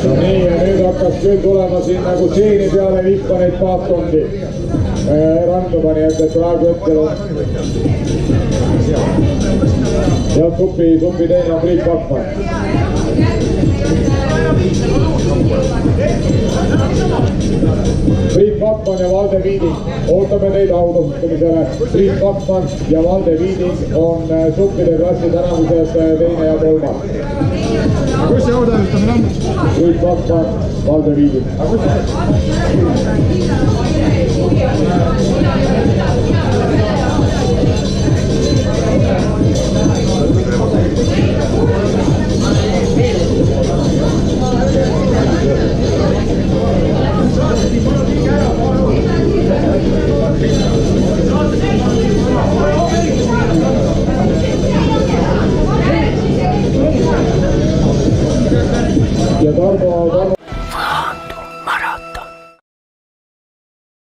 no nii, ja nüüd hakkas küll tulema siin nagu seeni peale vihka neid paatkondi randuma, nii et praegu hetkel on ja supi teine on Priit Pakman. Priit Pakman ja Valde Viiding, ootame teid autustamisele. Priit Pakman ja Valde Viiding on suppide klassi tänavuses teine ja kolmas. Kus see autamistamine on? Priit Pakman, Valde Viiding. Ja Tarmo